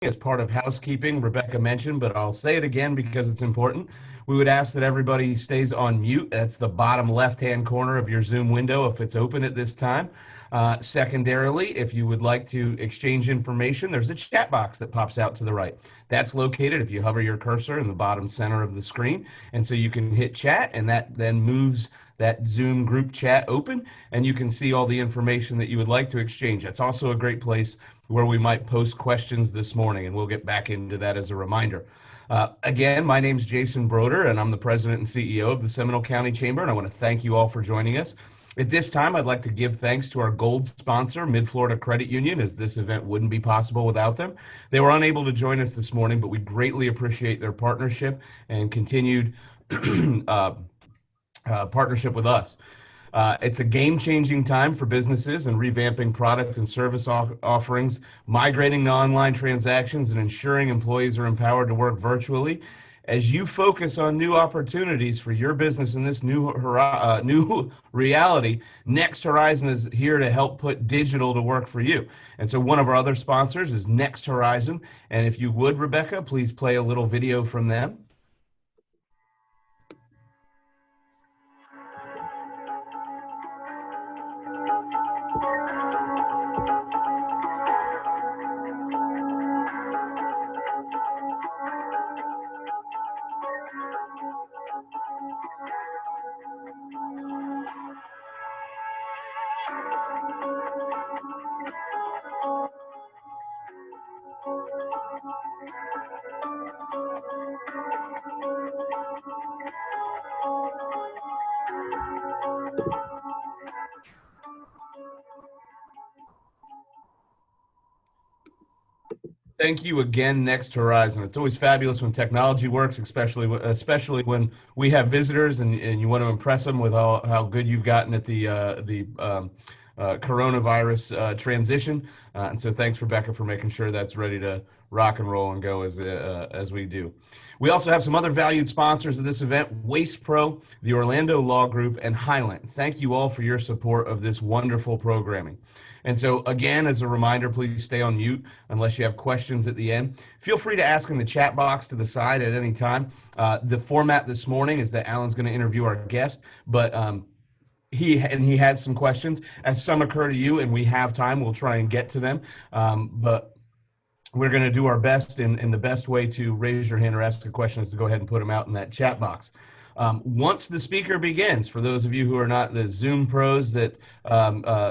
as part of housekeeping, Rebecca mentioned, but I'll say it again because it's important. We would ask that everybody stays on mute. That's the bottom left-hand corner of your Zoom window if it's open at this time. Secondarily, if you would like to exchange information, there's a chat box that pops out to the right. That's located if you hover your cursor in the bottom center of the screen. And so you can hit chat, and that then moves that Zoom group chat open, and you can see all the information that you would like to exchange. That's also a great place where we might post questions this morning, and we'll get back into that as a reminder. Again, my name's Jason Broder, and I'm the president and CEO of the Seminole County Chamber, and I want to thank you all for joining us. At this time, I'd like to give thanks to our gold sponsor, Mid-Florida Credit Union, as this event wouldn't be possible without them. They were unable to join us this morning, but we greatly appreciate their partnership and continued partnership with us. It's a game-changing time for businesses and revamping product and service offerings, migrating to online transactions, and ensuring employees are empowered to work virtually. As you focus on new opportunities for your business in this new reality, Next Horizon is here to help put digital to work for you. And so one of our other sponsors is Next Horizon. And if you would, Rebecca, please play a little video from them. Thank you again, Next Horizon. It's always fabulous when technology works, especially when we have visitors and you want to impress them with how good you've gotten at the coronavirus transition. And so thanks, Rebecca, for making sure that's ready to rock and roll and go as we do. We also have some other valued sponsors of this event, Waste Pro, the Orlando Law Group, and Highland. Thank you all for your support of this wonderful programming. And so, again, as a reminder, please stay on mute unless you have questions at the end. Feel free to ask in the chat box to the side at any time. The format this morning is that Alan's going to interview our guest, but he has some questions. As some occur to you and we have time, we'll try and get to them. But we're going to do our best, in the best way to raise your hand or ask a question is to go ahead and put them out in that chat box. Once the speaker begins, for those of you who are not the Zoom pros that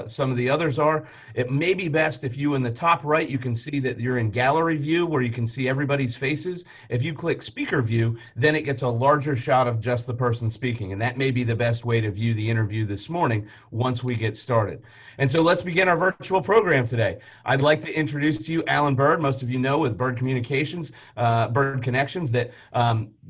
some of the others are, it may be best if you in the top right, you can see that you're in gallery view where you can see everybody's faces. If you click speaker view, then it gets a larger shot of just the person speaking. And that may be the best way to view the interview this morning once we get started. And so let's begin our virtual program today. I'd like to introduce to you Alan Bird. Most of you know with Bird Communications, Bird Connections, that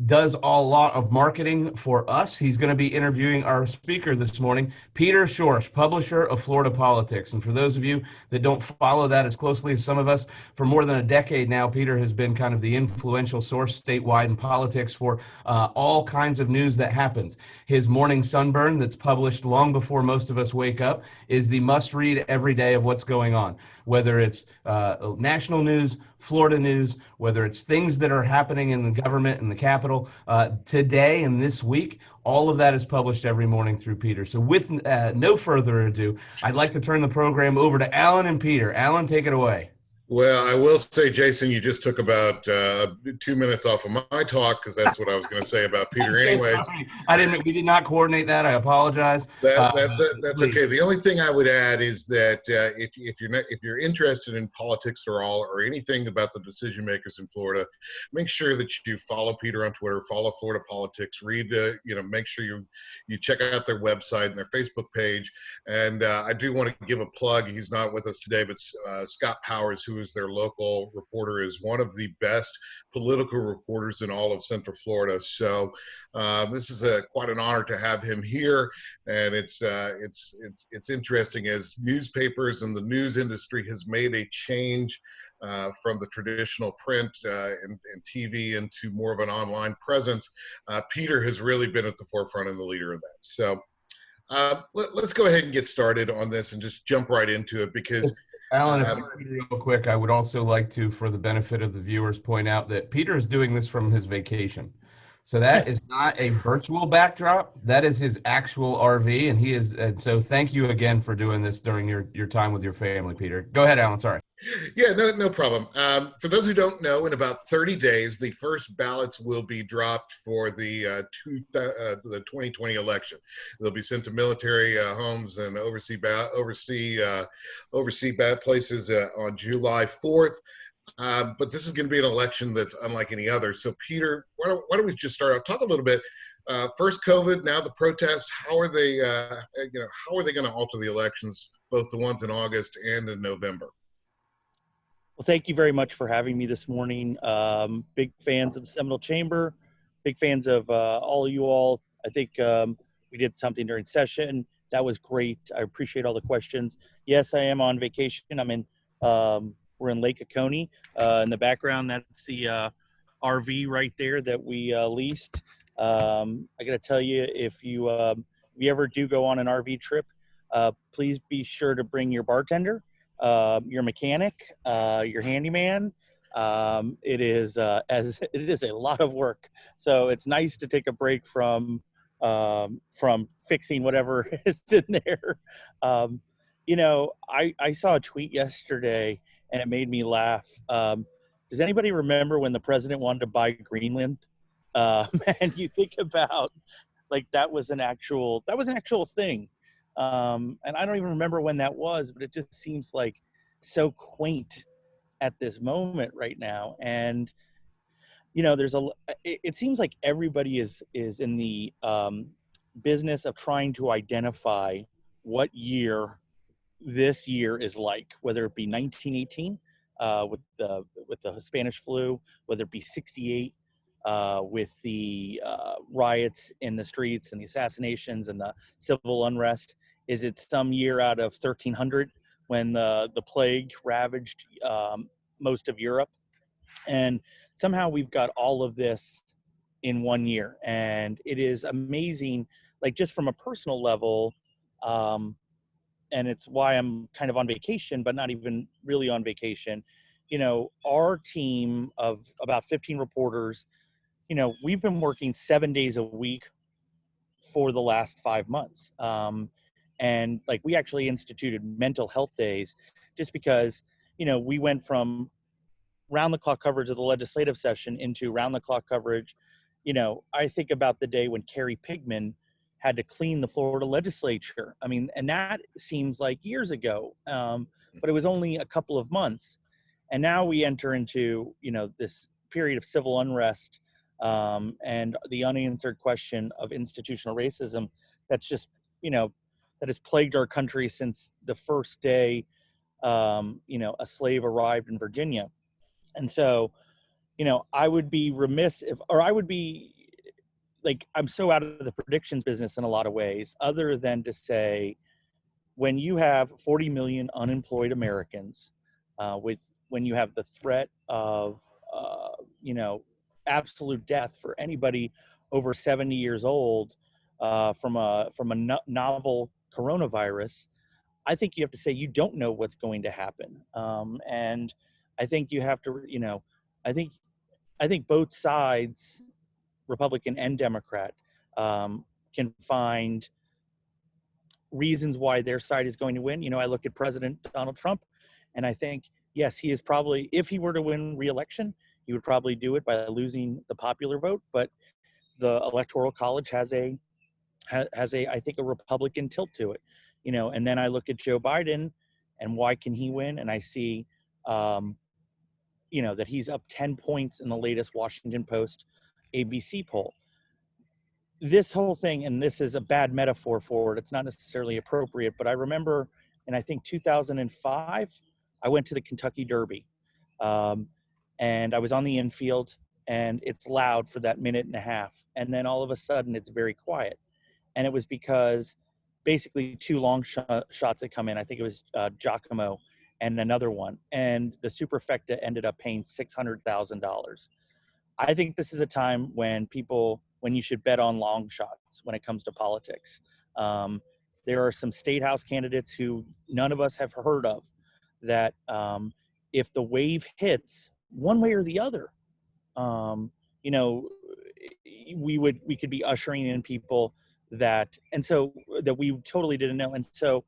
does a lot of marketing for us. He's going to be interviewing our speaker this morning, Peter Schorsch, publisher of Florida Politics. And for those of you that don't follow that as closely as some of us, for more than a decade now, Peter has been kind of the influential source statewide in politics for all kinds of news that happens. His Morning Sunburn, that's published long before most of us wake up, is the must-read every day of what's going on, whether it's national news, Florida news, whether it's things that are happening in the government and the Capitol today and this week. All of that is published every morning through Peter. So with no further ado, I'd like to turn the program over to Alan and Peter. Alan, take it away. Well, I will say, Jason, you just took about 2 minutes off of my talk because that's what I was going to say about Peter. Anyways, we did not coordinate that. I apologize. That's okay. The only thing I would add is that if you're interested in politics or anything about the decision makers in Florida, make sure that you follow Peter on Twitter, follow Florida Politics, read make sure you check out their website and their Facebook page. And I do want to give a plug. He's not with us today, but Scott Powers, who is their local reporter, is one of the best political reporters in all of Central Florida. So this is quite an honor to have him here, and it's interesting as newspapers and the news industry has made a change from the traditional print and TV into more of an online presence. Peter has really been at the forefront and the leader of that. So let's go ahead and get started on this and just jump right into it, because Alan, if I Um, could real quick, I would also like to, for the benefit of the viewers, point out that Peter is doing this from his vacation. So that is not a virtual backdrop. That is his actual RV, and so thank you again for doing this during your time with your family, Peter. Go ahead, Alan. Sorry. Yeah, no problem. For those who don't know, in about 30 days, the first ballots will be dropped for the 2020 election. They'll be sent to military homes and oversee ballot places on July 4th. But this is going to be an election that's unlike any other. So, Peter, why don't we just start out? Talk a little bit. First COVID, now the protest. How are they going to alter the elections, both the ones in August and in November? Well, thank you very much for having me this morning. Big fans of the Seminole Chamber, big fans of all of you all. I think we did something during session. That was great. I appreciate all the questions. Yes, I am on vacation. We're in Lake Oconee. In the background, that's the RV right there that we leased. I got to tell you, if you ever do go on an RV trip, please be sure to bring your bartender, your mechanic, your handyman. It is a lot of work. So it's nice to take a break from fixing whatever is in there. I saw a tweet yesterday and it made me laugh. Does anybody remember when the president wanted to buy Greenland? And you think about like that was an actual thing. And I don't even remember when that was, but it just seems like so quaint at this moment right now. And it seems like everybody is in the business of trying to identify what year this year is like, whether it be 1918 with the Spanish flu, whether it be 68 with the riots in the streets and the assassinations and the civil unrest. Is it some year out of 1300 when the plague ravaged most of Europe? And somehow we've got all of this in one year, and it is amazing. Like just from a personal level. And it's why I'm kind of on vacation, but not even really on vacation. Our team of about 15 reporters, we've been working 7 days a week for the last 5 months. And like we actually instituted mental health days just because, we went from round the clock coverage of the legislative session into round the clock coverage. I think about the day when Carrie Pigman had to clean the Florida legislature. I mean, and that seems like years ago, but it was only a couple of months. And now we enter into, this period of civil unrest and the unanswered question of institutional racism that's just, that has plagued our country since the first day, a slave arrived in Virginia. And so, I would be remiss I would be like, I'm so out of the predictions business in a lot of ways, other than to say, when you have 40 million unemployed Americans, when you have the threat of, absolute death for anybody over 70 years old from a novel coronavirus, I think you have to say you don't know what's going to happen. And I think you have to, I think I think both sides, Republican and Democrat, can find reasons why their side is going to win. I look at President Donald Trump, and I think, yes, he is probably, if he were to win re-election, he would probably do it by losing the popular vote. But the Electoral College has I think, a Republican tilt to it. And then I look at Joe Biden, and why can he win? And I see, that he's up 10 points in the latest Washington Post ABC poll. This whole thing, and this is a bad metaphor for it, it's not necessarily appropriate, but I remember in, I think, 2005, I went to the Kentucky Derby. And I was on the infield, and it's loud for that minute and a half. And then all of a sudden, it's very quiet. And it was because basically two long shots had come in. I think it was Giacomo and another one. And the superfecta ended up paying $600,000. I think this is a time when you should bet on long shots when it comes to politics. There are some state house candidates who none of us have heard of. that if the wave hits one way or the other, you know, we could be ushering in people that, and so that we totally didn't know. And so,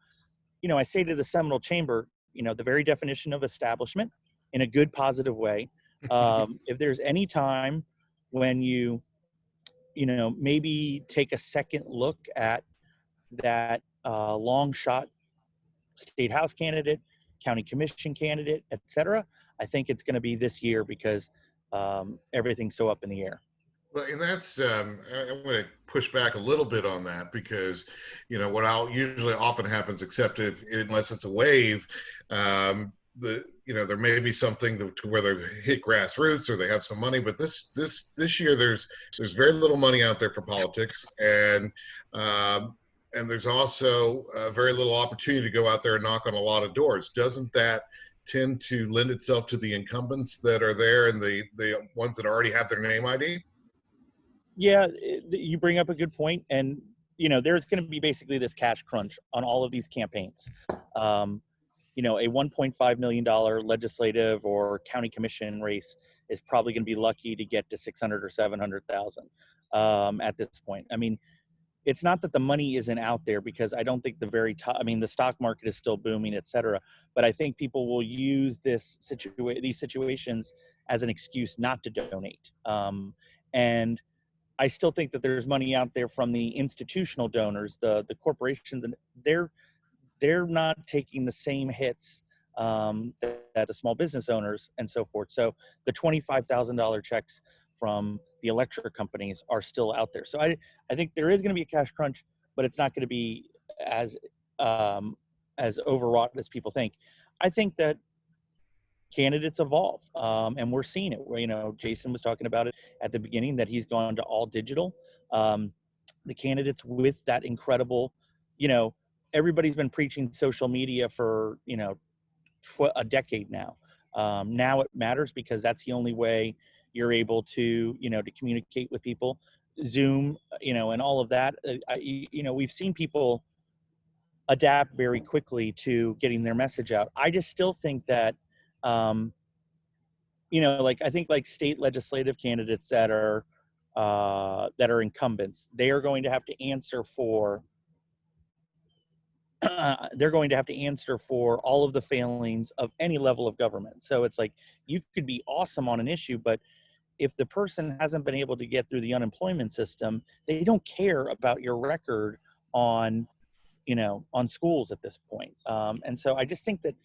you know, I say to the Seminole Chamber, you know, the very definition of establishment in a good, positive way. If there's any time when you know, maybe take a second look at that long shot state house candidate, county commission candidate, et cetera, I think it's going to be this year because everything's so up in the air. Well, and that's I'm going to push back a little bit on that because, you know, what I'll usually often happens, except if unless it's a wave, there may be something to where they hit grassroots or they have some money, but this year there's very little money out there for politics, and there's also very little opportunity to go out there and knock on a lot of doors. Doesn't that tend to lend itself to the incumbents that are there and the ones that already have their name ID? Yeah, you bring up a good point, and you know, there's going to be basically this cash crunch on all of these campaigns. You know, a $1.5 million legislative or county commission race is probably going to be lucky to get to 600 or 700,000 at this point. I mean, it's not that the money isn't out there, because I don't think the very top, I mean, the stock market is still booming, et cetera. But I think people will use these situations as an excuse not to donate. And I still think that there's money out there from the institutional donors, the corporations, and they're not taking the same hits that the small business owners and so forth. So the $25,000 checks from the electric companies are still out there. So I think there is going to be a cash crunch, but it's not going to be as overwrought as people think. I think that candidates evolve, and we're seeing it. You know, Jason was talking about it at the beginning, that he's gone to all digital. The candidates with that incredible, you know, everybody's been preaching social media for, you know, a decade now. Now it matters because that's the only way you're able to, you know, to communicate with people. Zoom, you know, and all of that. You know, we've seen people adapt very quickly to getting their message out. I just still think that, you know, like I think like state legislative candidates that are incumbents, they are going to have to answer for they're going to have to answer for all of the failings of any level of government. So it's like, you could be awesome on an issue, but if the person hasn't been able to get through the unemployment system, they don't care about your record on, you know, on schools at this point. And so I just think that,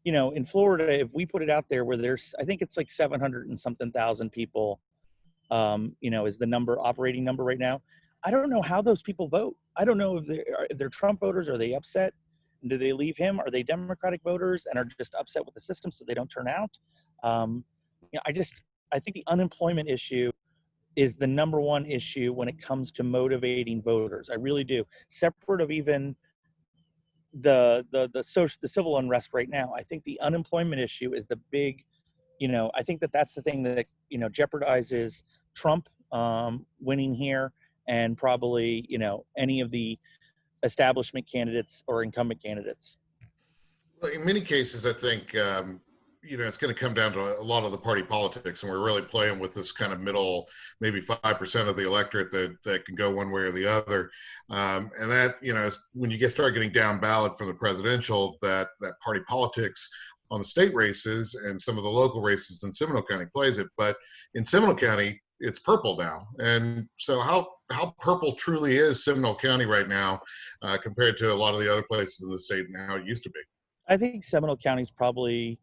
you know, in Florida, if we put it out there where there's, I think it's like 700 and something thousand people, you know, is the operating number right now. I don't know how those people vote. I don't know if they're Trump voters. Are they upset? And do they leave him? Are they Democratic voters and are just upset with the system so they don't turn out? You know, I think the unemployment issue is the number one issue when it comes to motivating voters. I really do. Separate of even the civil unrest right now, I think the unemployment issue is the big, you know, I think that's the thing that, you know, jeopardizes Trump winning here, and probably, you know, any of the establishment candidates or incumbent candidates. Well, in many cases, I think, you know, it's going to come down to a lot of the party politics, and we're really playing with this kind of middle, maybe 5% of the electorate that can go one way or the other. And that, you know, when you start getting down ballot from the presidential, that party politics on the state races and some of the local races in Seminole County plays it. But in Seminole County, it's purple now. And so how purple truly is Seminole County right now compared to a lot of the other places in the state and how it used to be? I think Seminole County is probably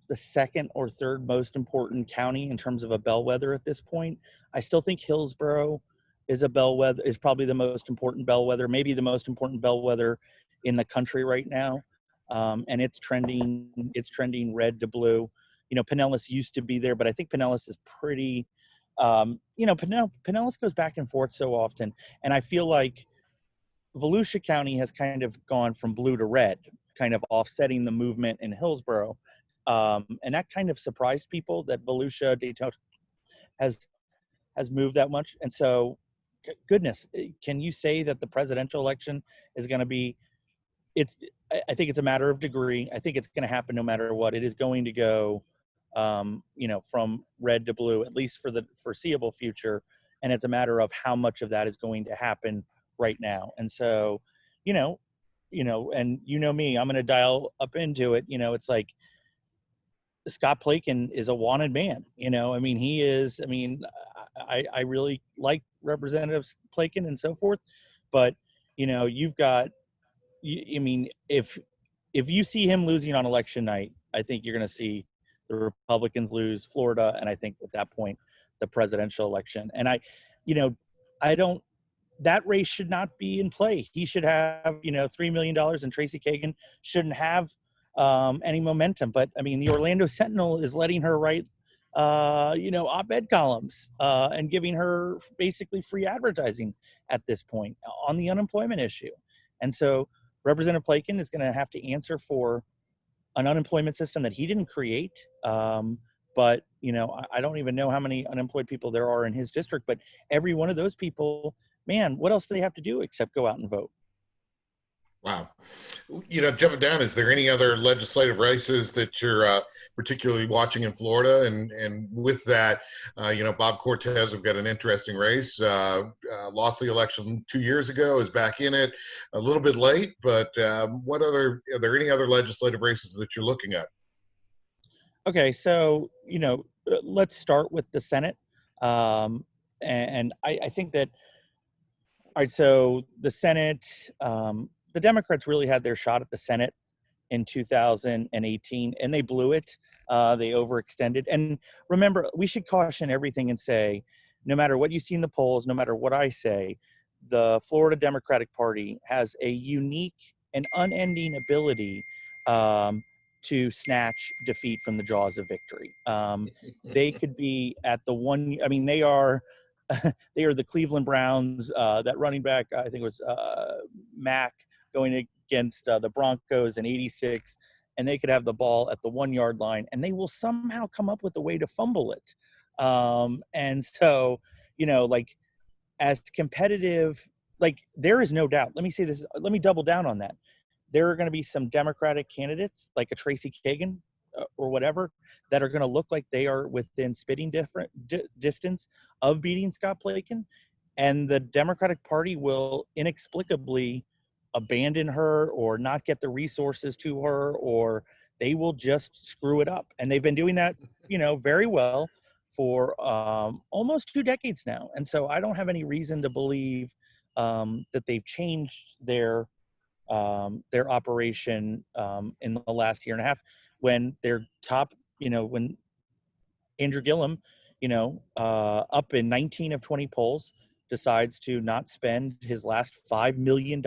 the second or third most important county in terms of a bellwether at this point. I still think Hillsborough is a bellwether, is probably the most important bellwether, maybe the most important bellwether in the country right now. And it's trending red to blue. You know, Pinellas used to be there, but I think Pinellas is pretty, you know, Pinellas goes back and forth so often. And I feel like Volusia County has kind of gone from blue to red, kind of offsetting the movement in Hillsborough. And that kind of surprised people that Volusia, Daytona has moved that much. And so, goodness, can you say that the presidential election is going to be, I think it's a matter of degree. I think it's going to happen no matter what. It is going to go, from red to blue, at least for the foreseeable future. And it's a matter of how much of that is going to happen right now. And so, and me, I'm going to dial up into it. It's like Scott Plakin is a wanted man. He is. I really like Representative Plakin and so forth, but you've got. If you see him losing on election night, I think you're going to see the Republicans lose Florida, and I think at that point, the presidential election. And I don't. That race should not be in play. He should have, $3 million, and Tracy Kagan shouldn't have any momentum. But the Orlando Sentinel is letting her write, op-ed columns and giving her basically free advertising at this point on the unemployment issue. And so Representative Plakin is going to have to answer for an unemployment system that he didn't create. But I don't even know how many unemployed people there are in his district, but every one of those people, man, what else do they have to do except go out and vote? Wow. Jumping down, is there any other legislative races that you're particularly watching in Florida? And with that, Bob Cortez, we've got an interesting race. Lost the election 2 years ago, is back in it a little bit late, but are there any other legislative races that you're looking at? Okay, so, let's start with the Senate. And I think that, all right, so the Senate, the Democrats really had their shot at the Senate in 2018, and they blew it. They overextended. And remember, we should caution everything and say, no matter what you see in the polls, no matter what I say, the Florida Democratic Party has a unique and unending ability to snatch defeat from the jaws of victory. They could be at the one, they are they are the Cleveland Browns. That running back, I think it was Mack, going against the Broncos in '86, and they could have the ball at the 1 yard line, and they will somehow come up with a way to fumble it. And so, as competitive, there is no doubt. Let me say this. Let me double down on that. There are going to be some Democratic candidates, like a Tracy Kagan or whatever, that are going to look like they are within spitting distance of beating Scott Plakin, and the Democratic Party will inexplicably abandon her or not get the resources to her, or they will just screw it up. And they've been doing that, very well for almost 2 decades now. And so I don't have any reason to believe that they've changed their operation in the last year and a half, when their top, when Andrew Gillum, up in 19 of 20 polls, decides to not spend his last $5 million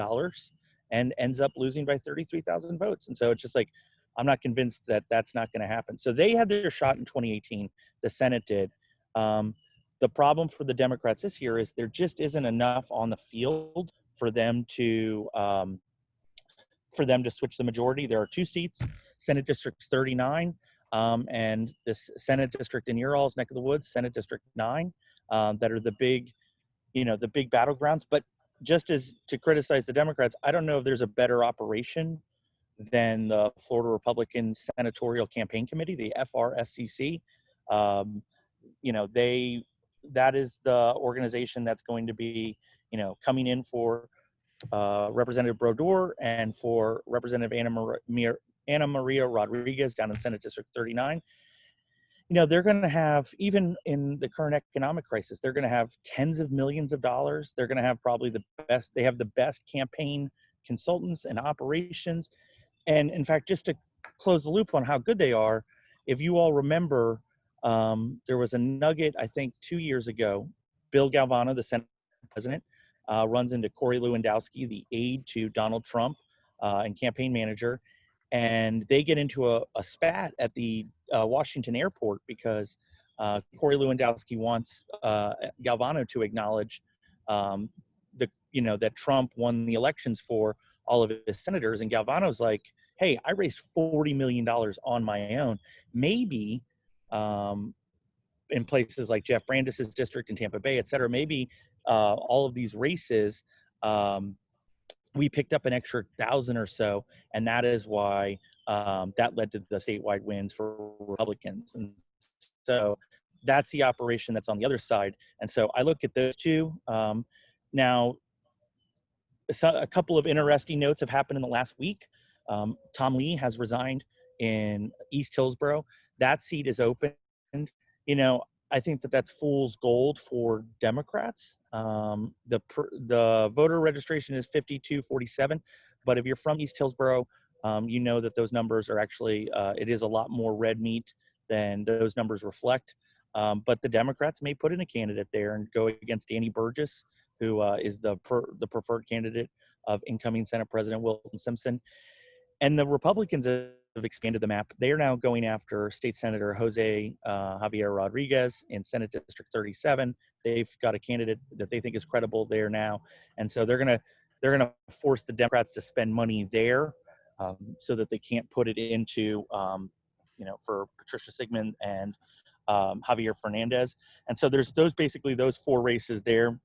and ends up losing by 33,000 votes. And so it's just like, I'm not convinced that that's not going to happen. So they had their shot in 2018. The Senate did. The problem for the Democrats this year is there just isn't enough on the field for them to switch the majority. There are 2 seats, Senate District 39, and this Senate District in your all's neck of the woods, Senate District 9, that are the big battlegrounds. But just as to criticize the Democrats, I don't know if there's a better operation than the Florida Republican Senatorial Campaign Committee, the FRSCC. That is the organization that's going to be, coming in for Representative Brodeur and for Representative Anna Maria Rodriguez down in Senate District 39. They're going to have, even in the current economic crisis, they're going to have tens of millions of dollars. They're going to have probably they have the best campaign consultants and operations. And in fact, just to close the loop on how good they are, if you all remember, there was a nugget, I think 2 years ago, Bill Galvano, the Senate president, runs into Corey Lewandowski, the aide to Donald Trump and campaign manager, and they get into a spat at the Washington airport because Corey Lewandowski wants Galvano to acknowledge that Trump won the elections for all of his senators, and Galvano's like, hey, I raised $40 million on my own. Maybe in places like Jeff Brandis's district in Tampa Bay, et cetera, maybe all of these races we picked up an extra 1,000 or so, and that is why that led to the statewide wins for Republicans. And so that's the operation that's on the other side. And so I look at those two. Now, a couple of interesting notes have happened in the last week. Tom Lee has resigned in East Hillsborough. That seat is open. You know, I think that that's fool's gold for Democrats. The voter registration is 5247, but if you're from East Hillsborough, you know that those numbers are actually, it is a lot more red meat than those numbers reflect. But the Democrats may put in a candidate there and go against Danny Burgess, who is the preferred candidate of incoming Senate President Wilton Simpson. And the Republicans have expanded the map. They are now going after State Senator Jose Javier Rodriguez in Senate District 37. They've got a candidate that they think is credible there now, and so they're gonna force the Democrats to spend money there, so that they can't put it into, for Patricia Sigmund and Javier Fernandez. And so there's those four races there.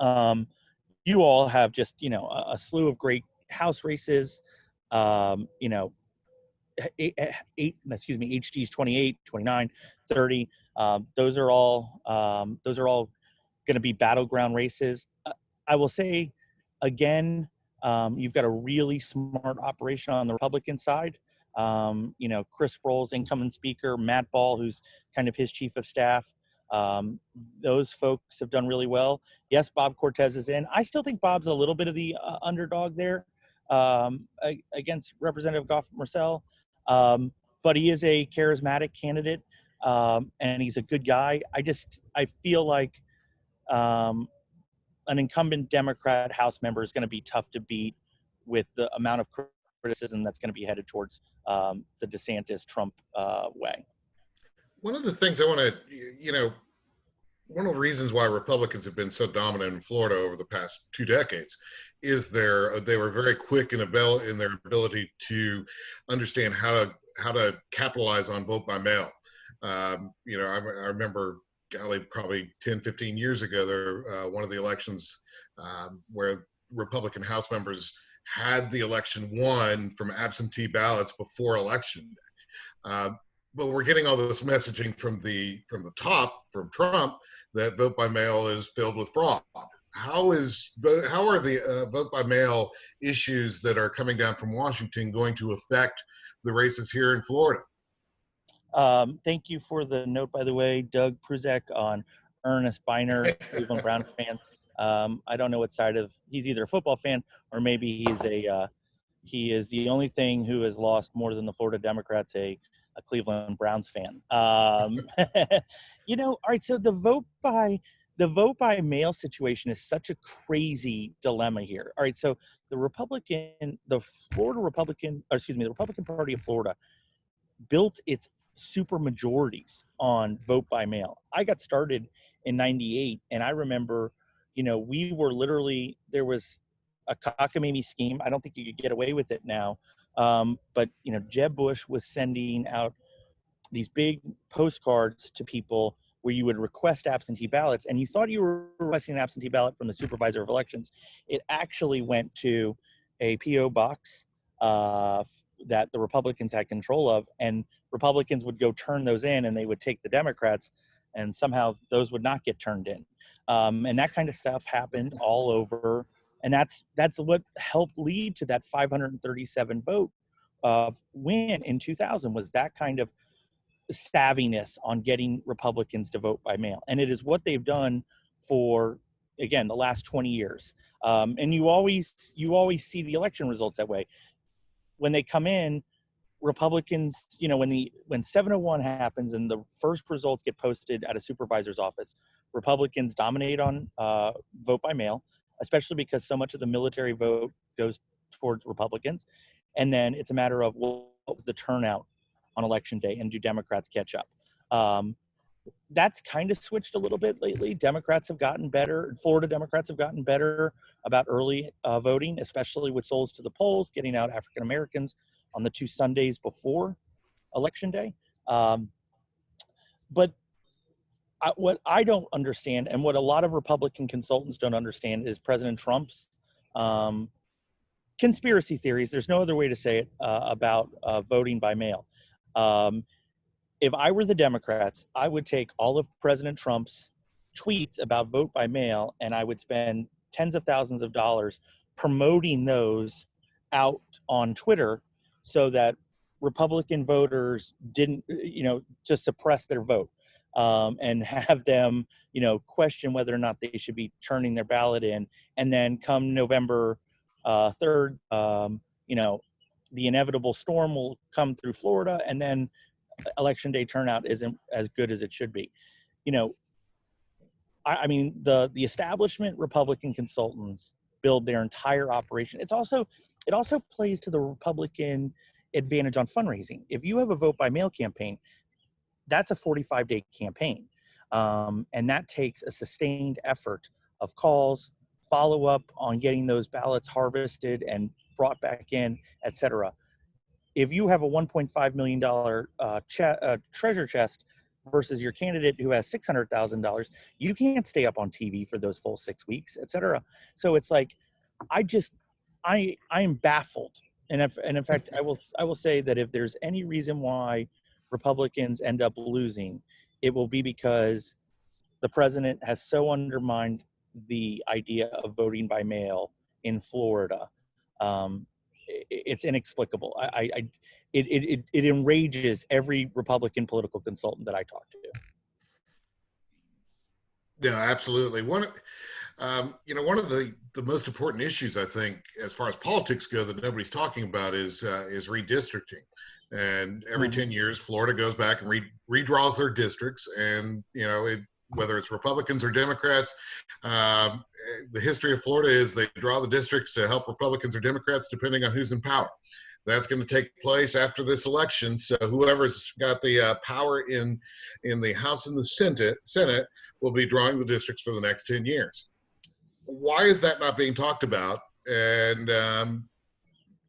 You all have just, a slew of great House races. um, you know, HG's 28, 29, 30. Those are all going to be battleground races. I will say again, you've got a really smart operation on the Republican side. Chris Sproul's incoming speaker, Matt Ball, who's kind of his chief of staff. Those folks have done really well. Yes, Bob Cortez is in. I still think Bob's a little bit of the underdog there against Representative Goff Marcel. But he is a charismatic candidate, and he's a good guy. I feel like an incumbent Democrat House member is going to be tough to beat with the amount of criticism that's going to be headed towards the DeSantis-Trump way. One of the things I want to, one of the reasons why Republicans have been so dominant in Florida over the past 2 decades is they were very quick in their ability to understand how to capitalize on vote by mail. I remember, golly, probably 10, 15 years ago, one of the elections where Republican House members had the election won from absentee ballots before election day. But we're getting all this messaging from the top, from Trump, that vote by mail is filled with fraud. How are the vote by mail issues that are coming down from Washington going to affect the races here in Florida? Thank you for the note, by the way, Doug Pruzek, on Ernest Biner, Cleveland Brown fan. I don't know what side he's either a football fan or maybe he is the only thing who has lost more than the Florida Democrats, a Cleveland Browns fan. All right. So the vote by mail situation is such a crazy dilemma here. All right. So the Republican Party of Florida built its super majorities on vote by mail. I got started in 98, and I remember, we were literally, there was a cockamamie scheme. I don't think you could get away with it now. But Jeb Bush was sending out these big postcards to people where you would request absentee ballots, and you thought you were requesting an absentee ballot from the supervisor of elections. It actually went to a P.O. box that the Republicans had control of, and Republicans would go turn those in, and they would take the Democrats, and somehow those would not get turned in. And that kind of stuff happened all over, and that's what helped lead to that 537 vote win in 2000, was that kind of savviness on getting Republicans to vote by mail. And it is what they've done for, again, the last 20 years. And you always see the election results that way. When they come in, Republicans, when 701 happens and the first results get posted at a supervisor's office, Republicans dominate on vote by mail, especially because so much of the military vote goes towards Republicans. And then it's a matter of what was the turnout on election day, and do Democrats catch up? That's kind of switched a little bit lately. Democrats have gotten better. Florida Democrats have gotten better about early voting, especially with souls to the polls, getting out African Americans on the 2 Sundays before election day. But what I don't understand, and what a lot of Republican consultants don't understand, is President Trump's conspiracy theories. There's no other way to say it about voting by mail. If I were the Democrats, I would take all of President Trump's tweets about vote by mail, and I would spend tens of thousands of dollars promoting those out on Twitter so that Republican voters didn't, just suppress their vote, and have them, question whether or not they should be turning their ballot in. And then come November 3rd, the inevitable storm will come through Florida, and then election day turnout isn't as good as it should be. I mean, the establishment Republican consultants build their entire operation. It also plays to the Republican advantage on fundraising. If you have a vote by mail campaign, that's a 45-day campaign, and that takes a sustained effort of calls, follow up on getting those ballots harvested and brought back in, etc. If you have a $1.5 million treasure chest versus your candidate who has $600,000, you can't stay up on TV for those full 6 weeks, etc. So it's like, I am baffled. And in fact, I will say that if there's any reason why Republicans end up losing, it will be because the president has so undermined the idea of voting by mail in Florida. It's inexplicable. It enrages every Republican political consultant that I talk to. Yeah, absolutely. One of the most important issues, I think, as far as politics go, that nobody's talking about is redistricting. And every 10 years, Florida goes back and redraws their districts, and whether it's Republicans or Democrats, the history of Florida is they draw the districts to help Republicans or Democrats depending on who's in power. That's going to take place after this election. So whoever's got the power in the House and the Senate will be drawing the districts for the next 10 years. Why is that not being talked about? And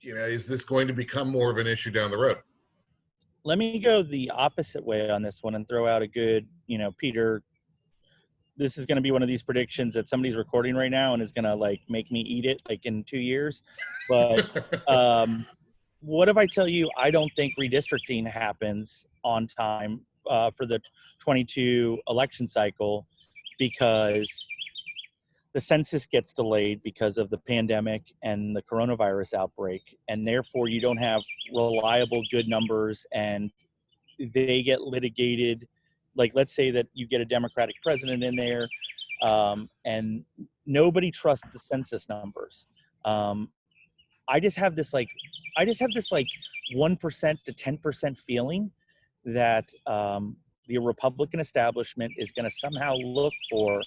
is this going to become more of an issue down the road? Let me go the opposite way on this one and throw out a good, Peter, this is going to be one of these predictions that somebody's recording right now and is going to make me eat it in 2 years. But what if I tell you, I don't think redistricting happens on time for the 22 election cycle, because the census gets delayed because of the pandemic and the coronavirus outbreak, and therefore you don't have reliable, good numbers, and they get litigated. Let's say that you get a Democratic president in there, and nobody trusts the census numbers. I just have this 1% to 10% feeling that the Republican establishment is going to somehow look for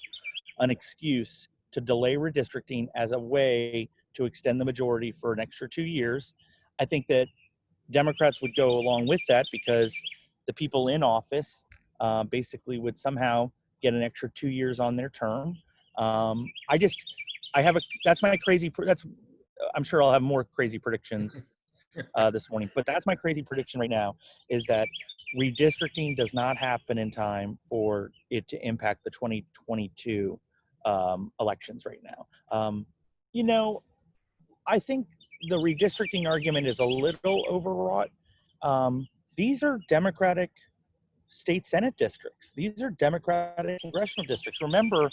an excuse to delay redistricting as a way to extend the majority for an extra 2 years. I think that Democrats would go along with that because the people in office basically would somehow get an extra 2 years on their term. I'm sure I'll have more crazy predictions this morning, but that's my crazy prediction right now, is that redistricting does not happen in time for it to impact the 2022 elections right now. I think the redistricting argument is a little overwrought. These are Democratic state Senate districts. These are Democratic congressional districts. Remember,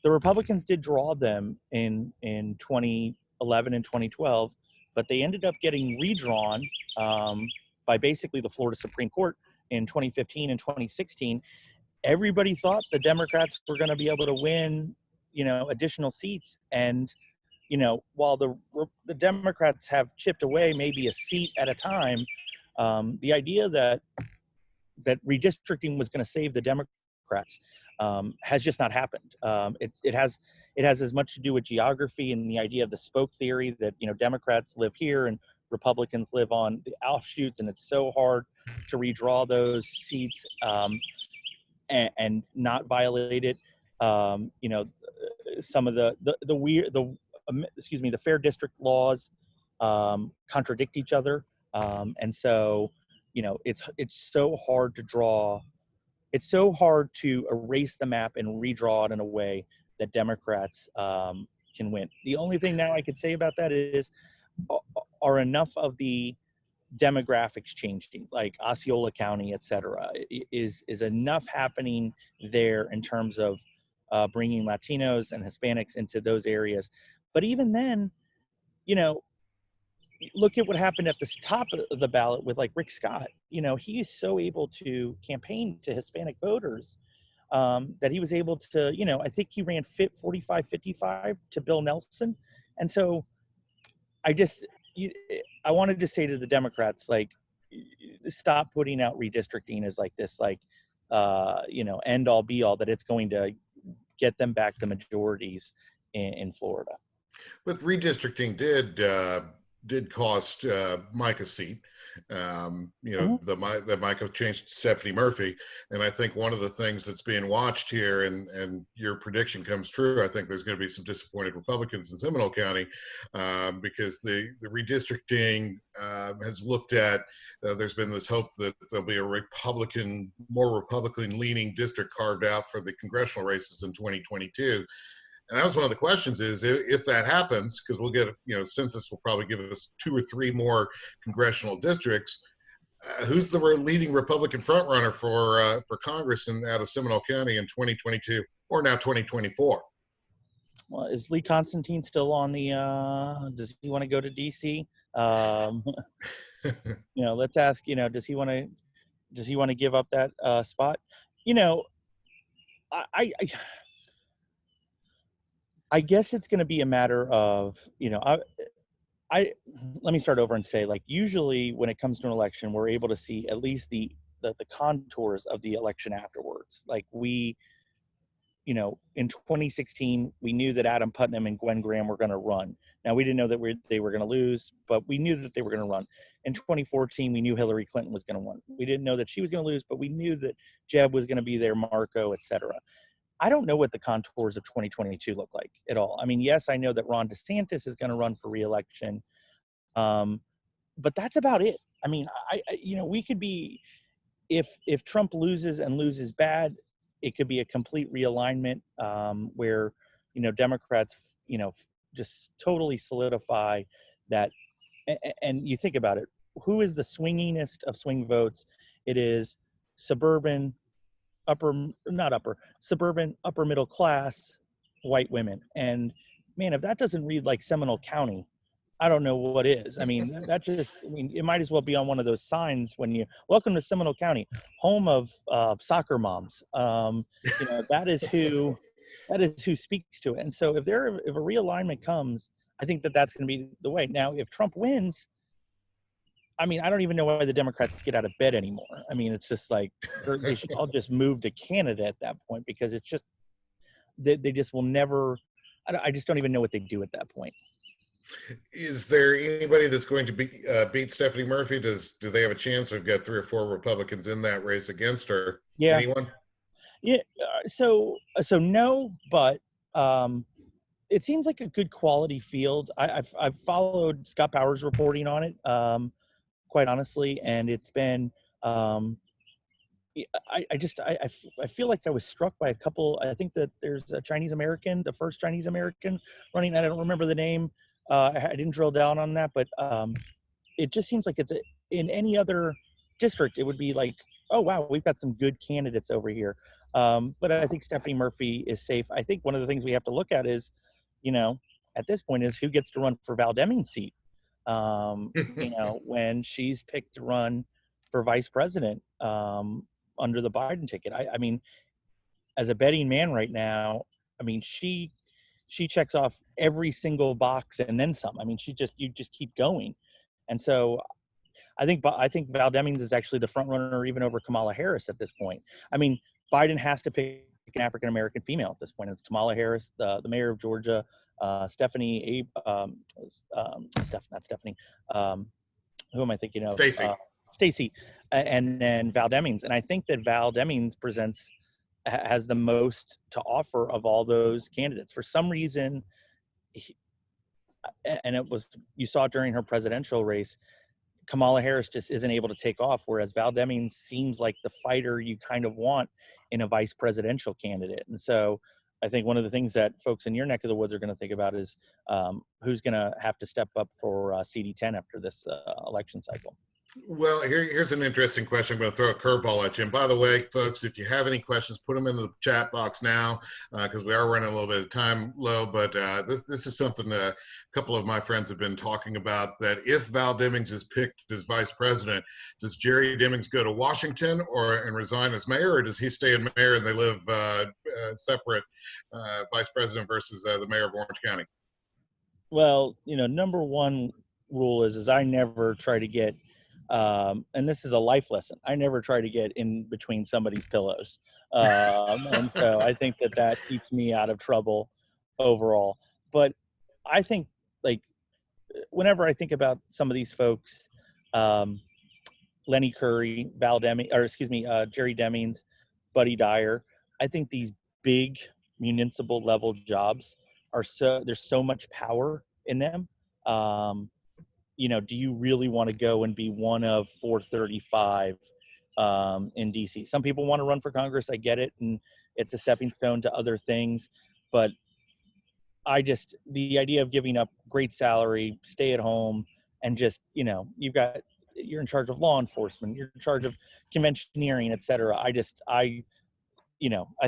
the Republicans did draw them in 2011 and 2012, but they ended up getting redrawn by basically the Florida Supreme Court in 2015 and 2016. Everybody thought the Democrats were going to be able to win, additional seats. And, while the Democrats have chipped away maybe a seat at a time, the idea that redistricting was going to save the Democrats has just not happened. It has as much to do with geography and the idea of the spoke theory that, Democrats live here and Republicans live on the offshoots, and it's so hard to redraw those seats and not violate it. Some of the fair district laws contradict each other, and so it's so hard to draw. It's so hard to erase the map and redraw it in a way that Democrats can win. The only thing now I could say about that is are enough of the demographics changing, like Osceola County, et cetera, is enough happening there in terms of bringing Latinos and Hispanics into those areas. But even then, you know, look at what happened at the top of the ballot with like Rick Scott. You know, he is so able to campaign to Hispanic voters that he was able to, you know, I think he ran 45-55 to Bill Nelson. And so I just, I wanted to say to the Democrats, like, stop putting out redistricting as like this, like, you know, end all be all, that it's going to get them back the majorities in Florida. But redistricting did cost Mike a seat. You know, that Mike changed Stephanie Murphy, and I think one of the things that's being watched here, and your prediction comes true, I think there's going to be some disappointed Republicans in Seminole County because the redistricting has looked at. There's been this hope that there'll be a more Republican-leaning district carved out for the congressional races in 2022. And that was one of the questions: is if that happens, because we'll get, you know, census will probably give us 2 or 3 more congressional districts. Who's the leading Republican frontrunner for Congress out of Seminole County in 2022 or now 2024? Well, is Lee Constantine still on the? Does he want to go to DC? You know, let's ask. You know, does he want to give up that spot? You know, I guess it's going to be a matter of, you know, I let me start over and say, like, usually when it comes to an election, we're able to see at least the contours of the election afterwards. Like, we, you know, in 2016, we knew that Adam Putnam and Gwen Graham were going to run. Now, we didn't know that they were going to lose, but we knew that they were going to run. In 2014, we knew Hillary Clinton was going to win. We didn't know that she was going to lose, but we knew that Jeb was going to be there, Marco, et cetera. I don't know what the contours of 2022 look like at all. I mean, yes, I know that Ron DeSantis is going to run for reelection, but that's about it. I mean, you know, we could be, if Trump loses and loses bad, it could be a complete realignment where, you know, Democrats, you know, just totally solidify that. And you think about it, who is the swingingest of swing votes? It is suburban, suburban, upper middle class white women. And man, if that doesn't read like Seminole County, I don't know what is. I mean, that just, I mean, it might as well be on one of those signs when you welcome to Seminole County, home of soccer moms. You know, that is who speaks to it. And so if a realignment comes, I think that that's going to be the way. Now, if Trump wins, I mean, I don't even know why the Democrats get out of bed anymore. I mean, it's just like they should all just move to Canada at that point, because it's just they just will never. I just don't even know what they do at that point. Is there anybody that's going to beat Stephanie Murphy? Do they have a chance? We've got 3 or 4 Republicans in that race against her. Yeah. Anyone? Yeah. So no, but it seems like a good quality field. I've followed Scott Powers reporting on it. Quite honestly, and it's been I feel like I was struck by a couple. I think that there's a Chinese American, the first Chinese American running. I don't remember the name. I didn't drill down on that, but it just seems like in any other district, it would be like, oh wow, we've got some good candidates over here. But I think Stephanie Murphy is safe. I think one of the things we have to look at is, you know, at this point, is who gets to run for Val Deming's seat. You know, when she's picked to run for vice president under the Biden ticket. I mean, as a betting man right now, I mean, she checks off every single box and then some. I mean, you just keep going. And so I think Val Demings is actually the front runner even over Kamala Harris at this point. I mean, Biden has to pick an African American female at this point. It's Kamala Harris, the mayor of Georgia, Stephanie, not Stephanie. Who am I thinking of? Stacey, and then Val Demings. And I think that Val Demings has the most to offer of all those candidates. For some reason, you saw it during her presidential race, Kamala Harris just isn't able to take off, whereas Val Demings seems like the fighter you kind of want in a vice presidential candidate. And so, I think one of the things that folks in your neck of the woods are going to think about is who's going to have to step up for CD10 after this election cycle. Well, here's an interesting question. I'm going to throw a curveball at you. And by the way, folks, if you have any questions, put them in the chat box now, because we are running a little bit of time low. But this is something a couple of my friends have been talking about, that if Val Demings is picked as vice president, does Jerry Demings go to Washington and resign as mayor, or does he stay in mayor and they live separate, vice president versus the mayor of Orange County? Well, number one rule is I never try to get and this is a life lesson. I never try to get in between somebody's pillows. And so I think that keeps me out of trouble overall. But I think, like, whenever I think about some of these folks, Lenny Curry, Jerry Demings, Buddy Dyer, I think these big municipal level jobs there's so much power in them. Do you really want to go and be one of 435 in DC? Some people want to run for Congress. I get it. And it's a stepping stone to other things. But the idea of giving up great salary, stay at home, and just, you're in charge of law enforcement, you're in charge of conventioneering, et cetera. I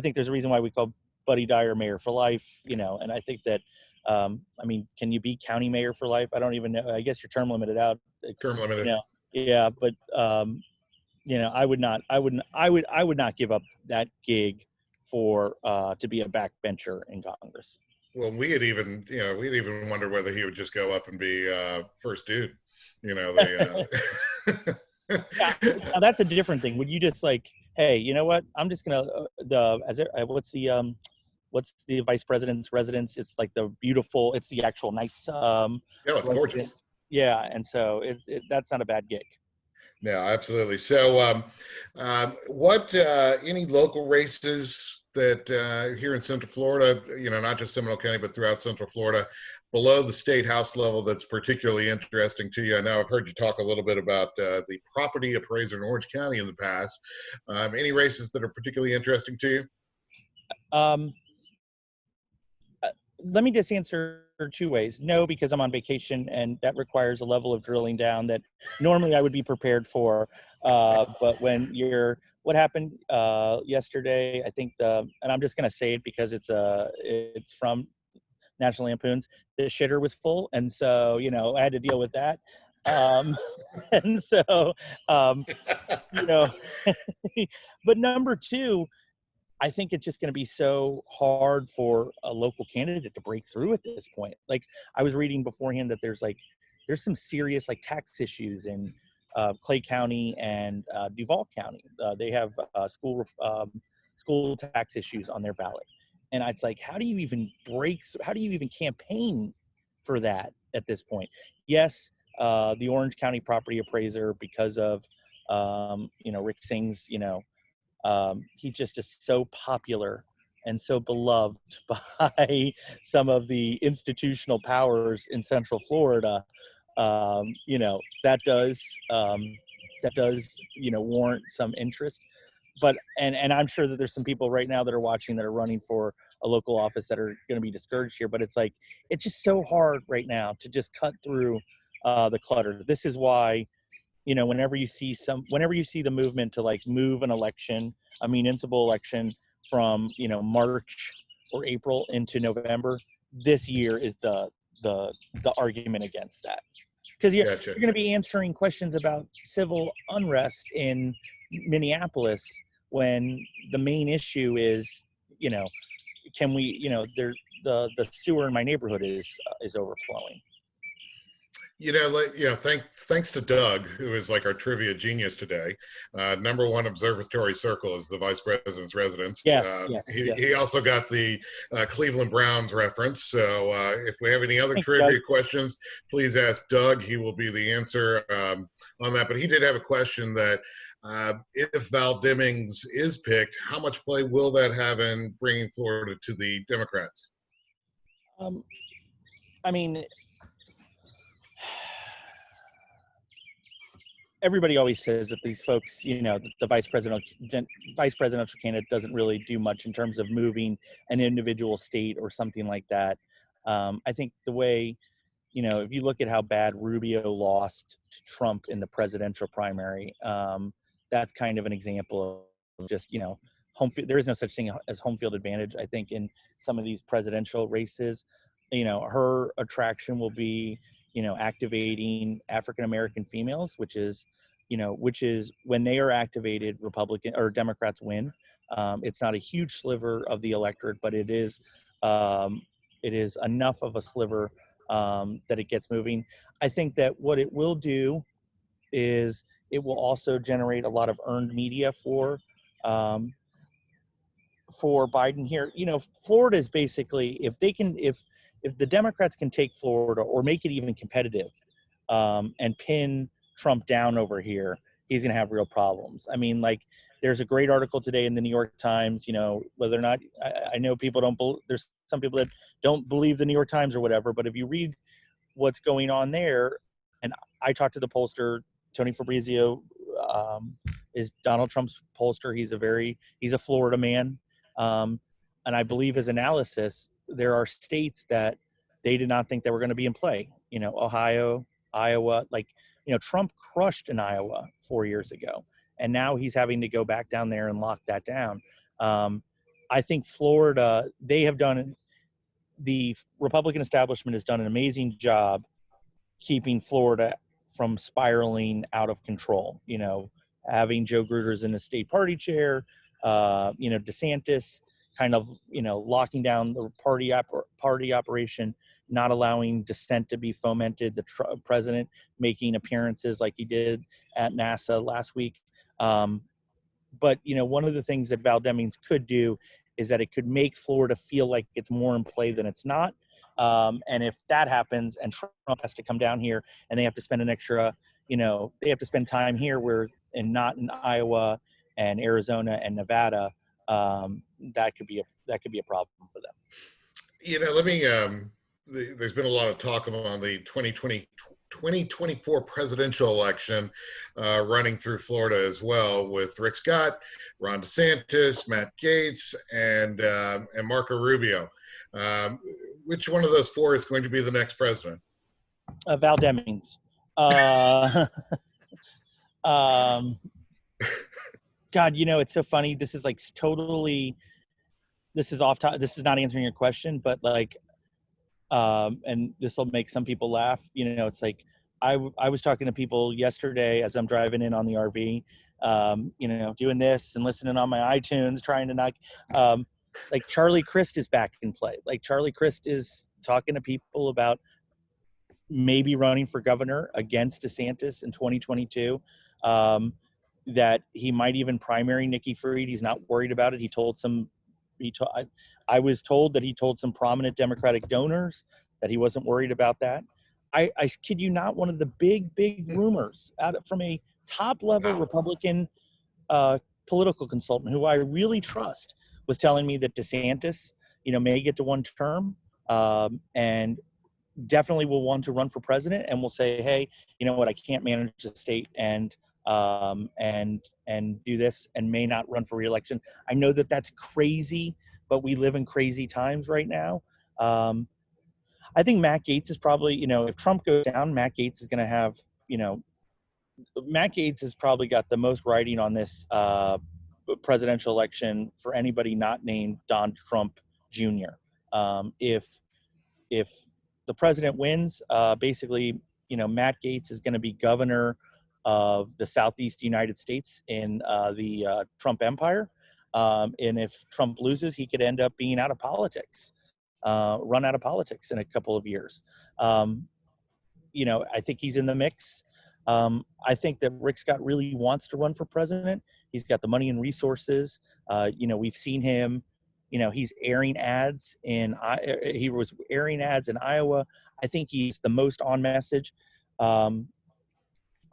think there's a reason why we call Buddy Dyer mayor for life, and I think that, can you be county mayor for life? I don't even know. I guess you're term limited out. Term limited. Yeah, but I would not give up that gig for to be a backbencher in Congress. Well, we'd even wondered whether he would just go up and be first dude. Yeah, now that's a different thing. Would you just hey, you know what? I'm just gonna what's the vice president's residence? It's like it's the actual nice. Yeah, it's gorgeous. Yeah, and so that's not a bad gig. No, absolutely. So, what any local races that here in Central Florida, not just Seminole County, but throughout Central Florida, below the state house level, that's particularly interesting to you? I know I've heard you talk a little bit about the property appraiser in Orange County in the past. Any races that are particularly interesting to you? Let me just answer two ways. No, because I'm on vacation, and that requires a level of drilling down that normally I would be prepared for. But when what happened yesterday, I think and I'm just going to say it because it's from National Lampoon's, the shitter was full. And so, I had to deal with that. And so, but number two, I think it's just going to be so hard for a local candidate to break through at this point. Like, I was reading beforehand that there's some serious tax issues in Clay County and Duval County. They have school tax issues on their ballot, and it's how do you even how do you even campaign for that at this point? Yes, the Orange County property appraiser, because of Rick Singh's he just is so popular and so beloved by some of the institutional powers in Central Florida. That does warrant some interest. But and I'm sure that there's some people right now that are watching that are running for a local office that are going to be discouraged here. But it's it's just so hard right now to just cut through the clutter. This is why, whenever you see the movement to move a municipal election from, March or April into November, this year is the argument against that. Because you're going to be answering questions about civil unrest in Minneapolis when the main issue is, can we, the sewer in my neighborhood is overflowing. Thanks to Doug, who is our trivia genius today. Number one observatory circle is the vice president's residence. Yes. He also got the Cleveland Browns reference. So if we have any other Thanks, trivia Doug. questions, please ask Doug. He will be the answer on that. But he did have a question that if Val Demings is picked, how much play will that have in bringing Florida to the Democrats? everybody always says that these folks, the vice presidential candidate doesn't really do much in terms of moving an individual state or something like that. I think the way, if you look at how bad Rubio lost to Trump in the presidential primary, that's kind of an example of just, home field. There is no such thing as home field advantage. I think in some of these presidential races, her attraction will be, activating African American females, which is when they are activated, Republican or Democrats win. It's not a huge sliver of the electorate, but it is enough of a sliver that it gets moving. I think that what it will do is it will also generate a lot of earned media um, for Biden here. Florida is basically, if the Democrats can take Florida or make it even competitive, and pin Trump down over here, he's going to have real problems. I mean, like, there's a great article today in the New York Times, whether or not, I know people there's some people that don't believe the New York Times or whatever, but if you read what's going on there, and I talked to the pollster, Tony Fabrizio, is Donald Trump's pollster. He's a Florida man. And I believe his analysis, there are states that they did not think that were going to be in play. Ohio, Iowa, Trump crushed in Iowa 4 years ago, and now he's having to go back down there and lock that down. I think Florida, the Republican establishment has done an amazing job keeping Florida from spiraling out of control. Having Joe Gruters in the state party chair, DeSantis kind of, locking down the party operation, not allowing dissent to be fomented, the president making appearances like he did at NASA last week. But, one of the things that Val Demings could do is that it could make Florida feel like it's more in play than it's not. And if that happens and Trump has to come down here and they have to spend an extra, they have to spend time here and not in Iowa and Arizona and Nevada, that could be a problem for them. Let me, there's been a lot of talk on the 2024 presidential election running through Florida as well, with Rick Scott, Ron DeSantis, Matt Gaetz, and Marco Rubio. Which one of those four is going to be the next president? Val Demings. God, it's so funny. This is like this is off top. This is not answering your question, but and this will make some people laugh. It's like, I was talking to people yesterday as I'm driving in on the RV, doing this and listening on my iTunes, trying to knock, like Charlie Crist is back in play. Like Charlie Crist is talking to people about maybe running for governor against DeSantis in 2022. That he might even primary Nikki Fried. He's not worried about it. I was told that he told some prominent Democratic donors that he wasn't worried about that. I kid you not, one of the big rumors from a top level Republican political consultant who I really trust was telling me that DeSantis, may get to one term, and definitely will want to run for president, and will say, hey, you know what, I can't manage the state and do this, and may not run for reelection. I know that that's crazy, but we live in crazy times right now. I think Matt Gaetz is probably, if Trump goes down, Matt Gaetz is going to have, Matt Gaetz has probably got the most writing on this presidential election for anybody not named Don Trump Jr. If the president wins, basically, Matt Gaetz is going to be governor of the Southeast United States in the Trump empire. And if Trump loses, he could end up being out of politics, run out of politics in a couple of years. I think he's in the mix. I think that Rick Scott really wants to run for president. He's got the money and resources. We've seen him, he's airing ads he was airing ads in Iowa. I think he's the most on message.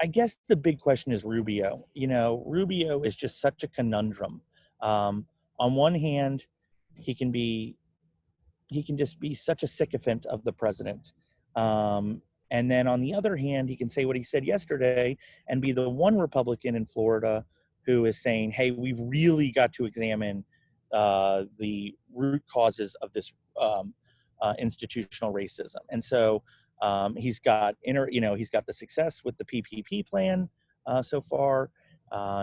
I guess the big question is Rubio. Rubio is just such a conundrum. On one hand, he can just be such a sycophant of the president. And then on the other hand, he can say what he said yesterday and be the one Republican in Florida who is saying, hey, we've really got to examine the root causes of this institutional racism. And so he's got he's got the success with the PPP plan so far.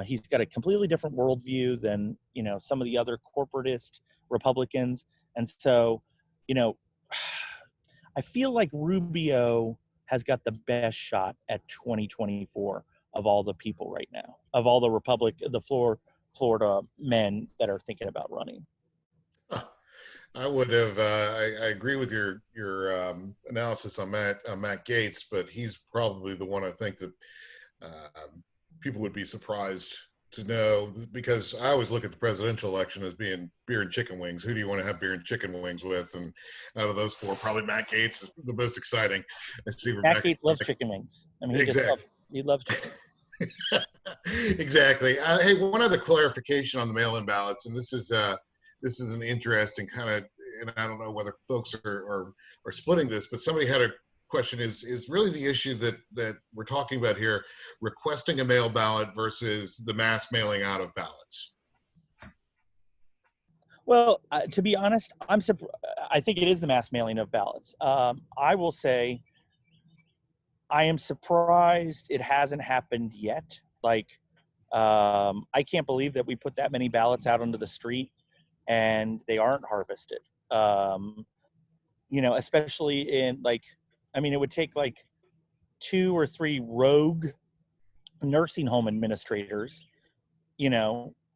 He's got a completely different worldview than some of the other corporatist Republicans, and so I feel like Rubio has got the best shot at 2024 of all the people right now, of all the Florida men that are thinking about running. I would have. I agree with your analysis on Matt Gaetz, but he's probably the one I think that people would be surprised to know, because I always look at the presidential election as being beer and chicken wings. Who do you want to have beer and chicken wings with? And out of those four, probably Matt Gaetz is the most exciting. I see Matt Gaetz loves chicken wings. I mean, he loves chicken. Exactly. Hey, one other clarification on the mail-in ballots, and this is an interesting kind of, and I don't know whether folks are splitting this, but somebody had a question, is really the issue that we're talking about here, requesting a mail ballot versus the mass mailing out of ballots? Well, to be honest, I think it is the mass mailing of ballots. I will say I am surprised it hasn't happened yet. Like, I can't believe that we put that many ballots out onto the street and they aren't harvested. Especially in it would take like 2 or 3 rogue nursing home administrators,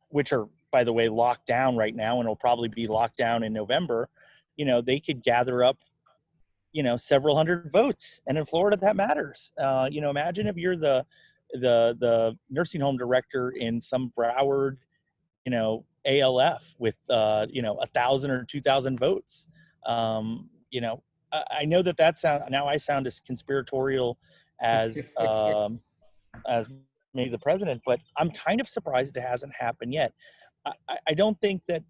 which are, by the way, locked down right now and will probably be locked down in November. They could gather up, several hundred votes. And in Florida, that matters. Imagine if you're the nursing home director in some Broward, ALF with, 1,000 or 2,000 votes. I know I sound as conspiratorial as maybe the president, but I'm kind of surprised it hasn't happened yet. I don't think that,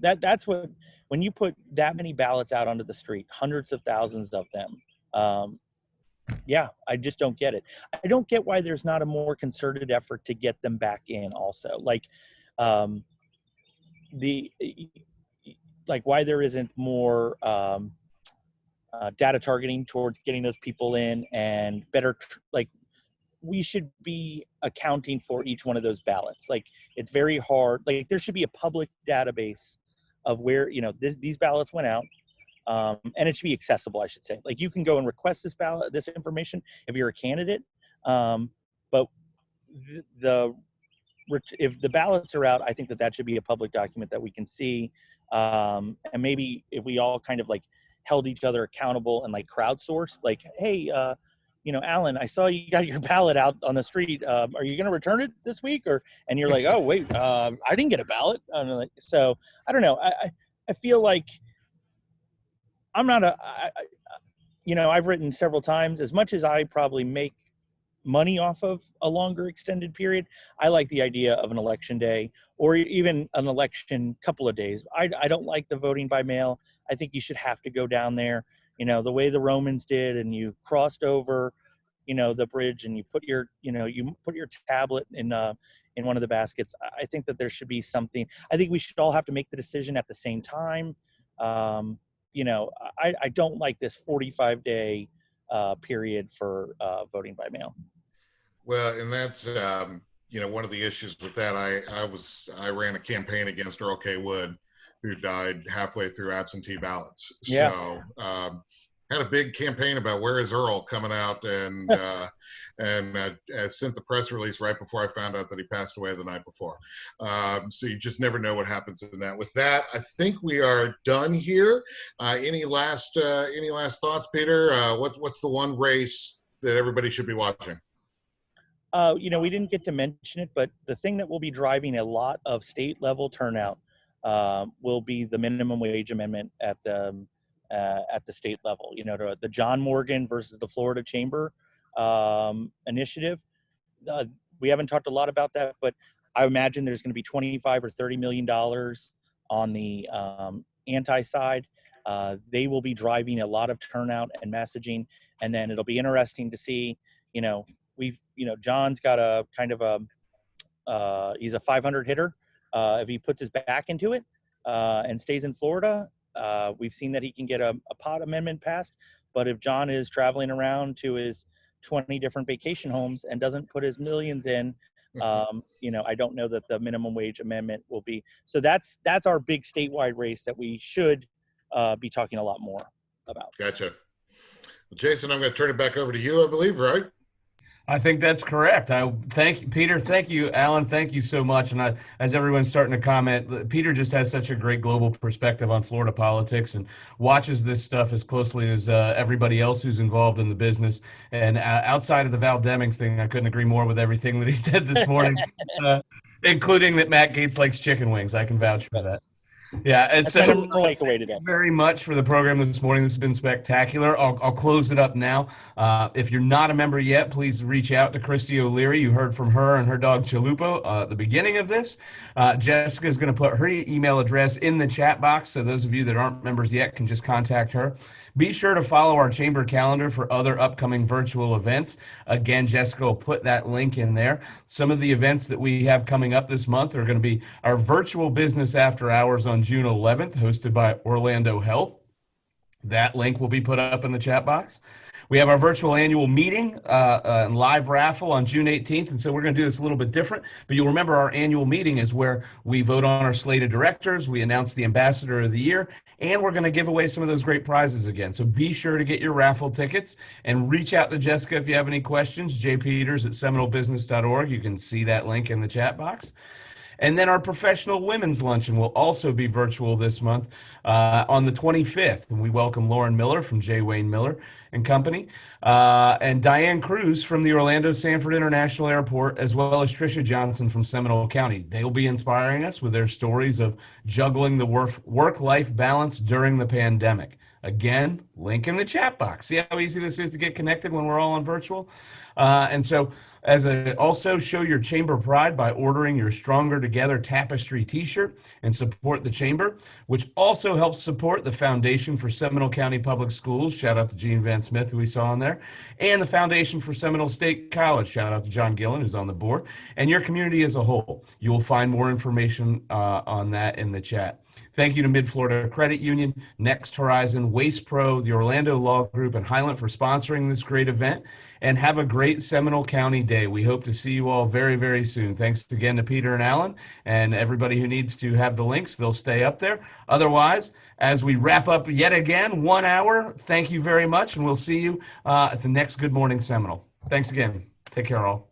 that's what, when you put that many ballots out onto the street, hundreds of thousands of them, I just don't get it. I don't get why there's not a more concerted effort to get them back in also. Why there isn't more data targeting towards getting those people in, and better, we should be accounting for each one of those ballots. It's very hard. There should be a public database of where, these ballots went out. And it should be accessible, I should say. You can go and request this information if you're a candidate. But if the ballots are out, I think that should be a public document that we can see. And maybe if we all kind of held each other accountable and crowdsourced, hey, Alan, I saw you got your ballot out on the street. Are you going to return it this week? And you're like, oh, wait, I didn't get a ballot. So I don't know. I feel like I'm not I've written several times, as much as I probably make money off of a longer extended period, I like the idea of an election day or even an election couple of days. I don't like the voting by mail. I think you should have to go down there, the way the Romans did, and you crossed over, the bridge, and you put your tablet in one of the baskets. I think that there should be something. I think we should all have to make the decision at the same time. I don't like this 45-day period for voting by mail. Well, and that's one of the issues with that. I ran a campaign against Earl K. Wood, who died halfway through absentee ballots. Yeah. So had a big campaign about where is Earl coming out, and I sent the press release right before I found out that he passed away the night before. So you just never know what happens in that. With that, I think we are done here. Any last thoughts, Peter? What's the one race that everybody should be watching? We didn't get to mention it, but the thing that will be driving a lot of state level turnout will be the minimum wage amendment at the state level. The John Morgan versus the Florida Chamber initiative. We haven't talked a lot about that, but I imagine there's going to be $25 or $30 million on the anti side. They will be driving a lot of turnout and messaging, and then it'll be interesting to see. John's got a kind of he's a 500 hitter. If he puts his back into it and stays in Florida, we've seen that he can get a pot amendment passed. But if John is traveling around to his 20 different vacation homes and doesn't put his millions in, I don't know that the minimum wage amendment will be. So that's our big statewide race that we should be talking a lot more about. Gotcha. Well, Jason, I'm going to turn it back over to you, I believe, right? I think that's correct. Thank you, Peter. Thank you, Alan. Thank you so much. And as everyone's starting to comment, Peter just has such a great global perspective on Florida politics and watches this stuff as closely as everybody else who's involved in the business. And outside of the Val Demings thing, I couldn't agree more with everything that he said this morning, including that Matt Gaetz likes chicken wings. I can vouch for that. Yeah, and so very much for the program this morning. This has been spectacular. I'll close it up now. If you're not a member yet, please reach out to Christy O'Leary. You heard from her and her dog Chalupo at the beginning of this. Jessica is going to put her email address in the chat box, so those of you that aren't members yet can just contact her. Be sure to follow our chamber calendar for other upcoming virtual events. Again, Jessica will put that link in there. Some of the events that we have coming up this month are going to be our virtual business after hours on June 11th, hosted by Orlando Health. That link will be put up in the chat box. We have our virtual annual meeting and live raffle on June 18th, and so we're going to do this a little bit different. But you'll remember our annual meeting is where we vote on our slate of directors, we announce the ambassador of the year, and we're going to give away some of those great prizes again. So be sure to get your raffle tickets and reach out to Jessica if you have any questions. jpeters@seminolebusiness.org. You can see that link in the chat box. And then our professional women's luncheon will also be virtual this month on the 25th. And we welcome Lauren Miller from J. Wayne Miller and Company and Diane Cruz from the Orlando Sanford International Airport, as well as Trisha Johnson from Seminole County. They'll be inspiring us with their stories of juggling the work-life balance during the pandemic. Again, link in the chat box. See how easy this is to get connected when we're all on virtual? Also show your chamber pride by ordering your Stronger Together Tapestry t-shirt and support the chamber, which also helps support the Foundation for Seminole County Public Schools. Shout out to Gene Van Smith, who we saw on there, and the Foundation for Seminole State College. Shout out to John Gillen, who's on the board, and your community as a whole. You will find more information on that in the chat. Thank you to Mid-Florida Credit Union, Next Horizon, Waste Pro, the Orlando Law Group, and Highland for sponsoring this great event. And have a great Seminole County day. We hope to see you all very, very soon. Thanks again to Peter and Alan, and everybody who needs to have the links, they'll stay up there. Otherwise, as we wrap up yet again, 1 hour, thank you very much, and we'll see you at the next Good Morning Seminole. Thanks again. Take care, all.